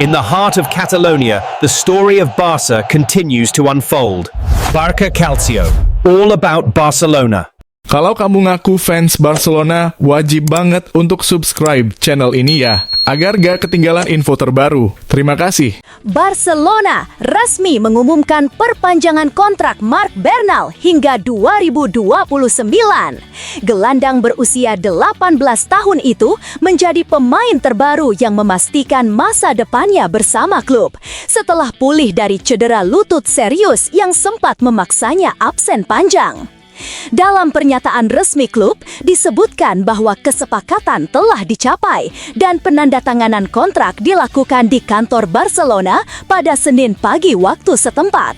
In the heart of Catalonia, the story of Barca continues to unfold. Barca Calcio, all about Barcelona. Kalau kamu ngaku fans Barcelona, wajib banget untuk subscribe channel ini ya, agar gak ketinggalan info terbaru. Terima kasih. Barcelona resmi mengumumkan perpanjangan kontrak Marc Bernal hingga 2029. Gelandang berusia 18 tahun itu menjadi pemain terbaru yang memastikan masa depannya bersama klub setelah pulih dari cedera lutut serius yang sempat memaksanya absen panjang. Dalam pernyataan resmi klub, disebutkan bahwa kesepakatan telah dicapai dan penandatanganan kontrak dilakukan di kantor Barcelona pada Senin pagi waktu setempat.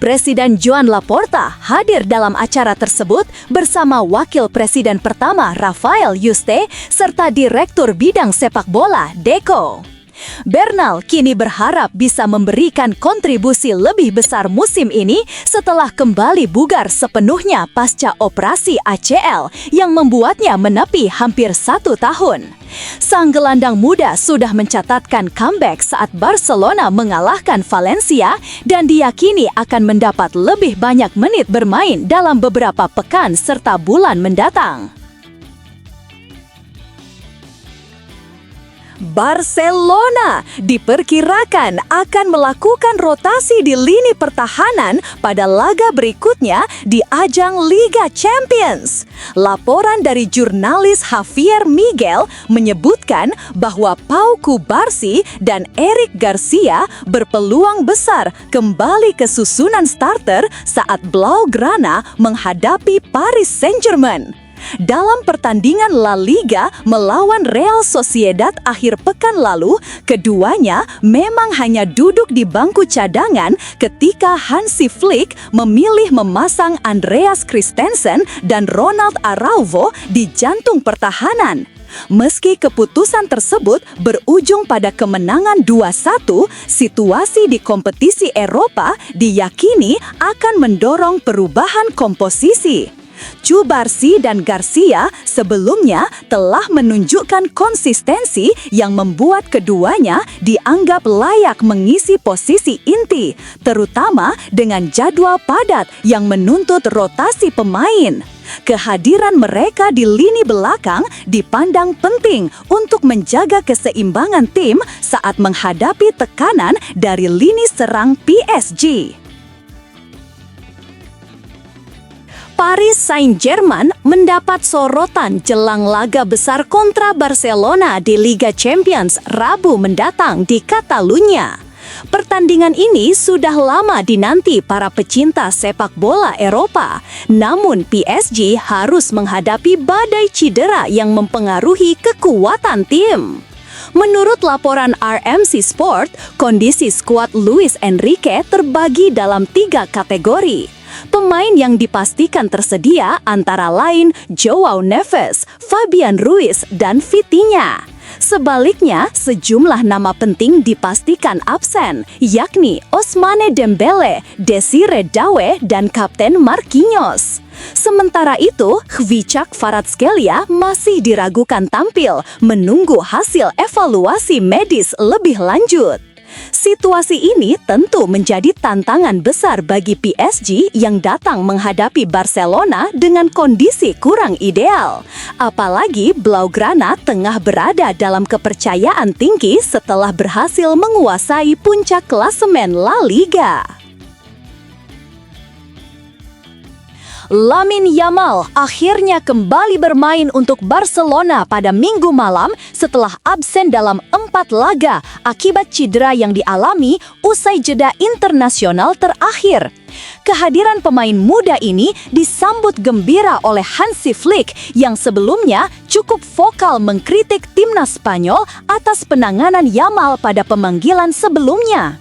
Presiden Joan Laporta hadir dalam acara tersebut bersama Wakil Presiden pertama Rafael Yuste serta Direktur Bidang Sepak Bola Deco. Bernal kini berharap bisa memberikan kontribusi lebih besar musim ini setelah kembali bugar sepenuhnya pasca operasi ACL yang membuatnya menepi hampir 1 tahun. Sang gelandang muda sudah mencatatkan comeback saat Barcelona mengalahkan Valencia dan diyakini akan mendapat lebih banyak menit bermain dalam beberapa pekan serta bulan mendatang. Barcelona diperkirakan akan melakukan rotasi di lini pertahanan pada laga berikutnya di ajang Liga Champions. Laporan dari jurnalis Javier Miguel menyebutkan bahwa Pau Cubarsí dan Eric Garcia berpeluang besar kembali ke susunan starter saat Blaugrana menghadapi Paris Saint-Germain. Dalam pertandingan La Liga melawan Real Sociedad akhir pekan lalu, keduanya memang hanya duduk di bangku cadangan ketika Hansi Flick memilih memasang Andreas Christensen dan Ronald Araujo di jantung pertahanan. Meski keputusan tersebut berujung pada kemenangan 2-1, situasi di kompetisi Eropa diyakini akan mendorong perubahan komposisi. Cubarsí dan Garcia sebelumnya telah menunjukkan konsistensi yang membuat keduanya dianggap layak mengisi posisi inti, terutama dengan jadwal padat yang menuntut rotasi pemain. Kehadiran mereka di lini belakang dipandang penting untuk menjaga keseimbangan tim saat menghadapi tekanan dari lini serang PSG. Paris Saint-Germain mendapat sorotan jelang laga besar kontra Barcelona di Liga Champions Rabu mendatang di Catalunya. Pertandingan ini sudah lama dinanti para pecinta sepak bola Eropa, namun PSG harus menghadapi badai cedera yang mempengaruhi kekuatan tim. Menurut laporan RMC Sport, kondisi skuad Luis Enrique terbagi dalam 3 kategori. Pemain yang dipastikan tersedia antara lain Joao Neves, Fabian Ruiz, dan Vitinha. Sebaliknya, sejumlah nama penting dipastikan absen, yakni Ousmane Dembele, Desire Doué, dan Kapten Marquinhos. Sementara itu, Khvicha Kvaratskhelia masih diragukan tampil, menunggu hasil evaluasi medis lebih lanjut. Situasi ini tentu menjadi tantangan besar bagi PSG yang datang menghadapi Barcelona dengan kondisi kurang ideal. Apalagi Blaugrana tengah berada dalam kepercayaan tinggi setelah berhasil menguasai puncak klasemen La Liga. Lamine Yamal akhirnya kembali bermain untuk Barcelona pada Minggu malam setelah absen dalam 4 laga akibat cedera yang dialami usai jeda internasional terakhir. Kehadiran pemain muda ini disambut gembira oleh Hansi Flick yang sebelumnya cukup vokal mengkritik timnas Spanyol atas penanganan Yamal pada pemanggilan sebelumnya.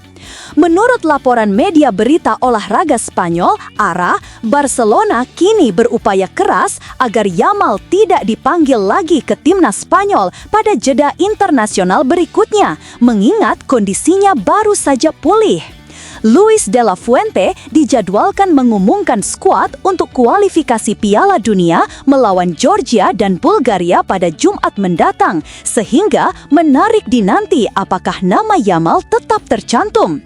Menurut laporan media berita olahraga Spanyol, ARA, Barcelona kini berupaya keras agar Yamal tidak dipanggil lagi ke timnas Spanyol pada jeda internasional berikutnya, mengingat kondisinya baru saja pulih. Luis de la Fuente dijadwalkan mengumumkan skuad untuk kualifikasi Piala Dunia melawan Georgia dan Bulgaria pada Jumat mendatang, sehingga menarik dinanti apakah nama Yamal tetap tercantum.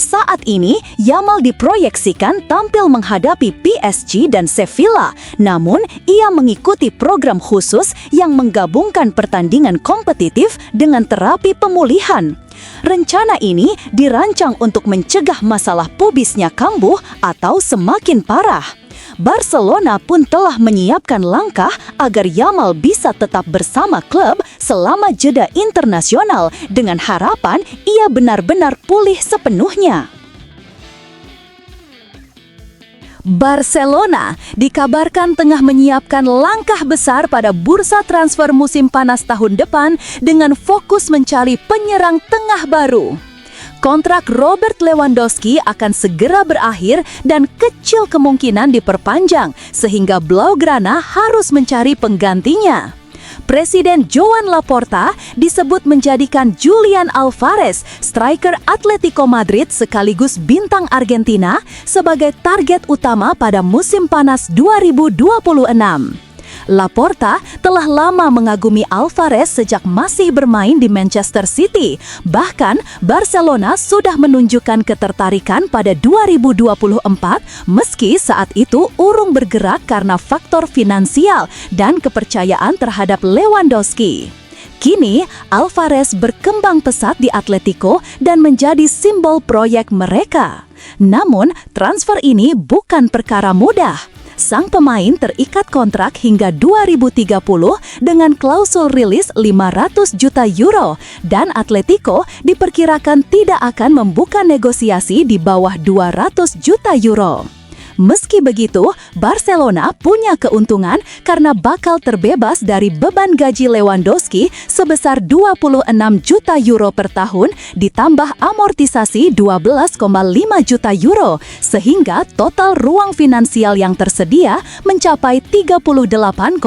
Saat ini, Yamal diproyeksikan tampil menghadapi PSG dan Sevilla, namun ia mengikuti program khusus yang menggabungkan pertandingan kompetitif dengan terapi pemulihan. Rencana ini dirancang untuk mencegah masalah pubisnya kambuh atau semakin parah. Barcelona pun telah menyiapkan langkah agar Yamal bisa tetap bersama klub selama jeda internasional dengan harapan ia benar-benar pulih sepenuhnya. Barcelona dikabarkan tengah menyiapkan langkah besar pada bursa transfer musim panas tahun depan dengan fokus mencari penyerang tengah baru. Kontrak Robert Lewandowski akan segera berakhir dan kecil kemungkinan diperpanjang, sehingga Blaugrana harus mencari penggantinya. Presiden Joan Laporta disebut menjadikan Julian Alvarez, striker Atletico Madrid sekaligus bintang Argentina, sebagai target utama pada musim panas 2026. Laporta telah lama mengagumi Alvarez sejak masih bermain di Manchester City. Bahkan, Barcelona sudah menunjukkan ketertarikan pada 2024 meski saat itu urung bergerak karena faktor finansial dan kepercayaan terhadap Lewandowski. Kini, Alvarez berkembang pesat di Atletico dan menjadi simbol proyek mereka. Namun, transfer ini bukan perkara mudah. Sang pemain terikat kontrak hingga 2030 dengan klausul rilis 500 juta euro dan Atletico diperkirakan tidak akan membuka negosiasi di bawah 200 juta euro. Meski begitu, Barcelona punya keuntungan karena bakal terbebas dari beban gaji Lewandowski sebesar 26 juta euro per tahun ditambah amortisasi 12,5 juta euro, sehingga total ruang finansial yang tersedia mencapai 38,5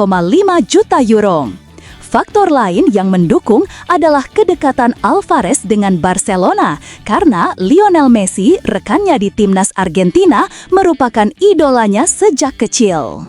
juta euro. Faktor lain yang mendukung adalah kedekatan Alvarez dengan Barcelona karena Lionel Messi, rekannya di timnas Argentina, merupakan idolanya sejak kecil.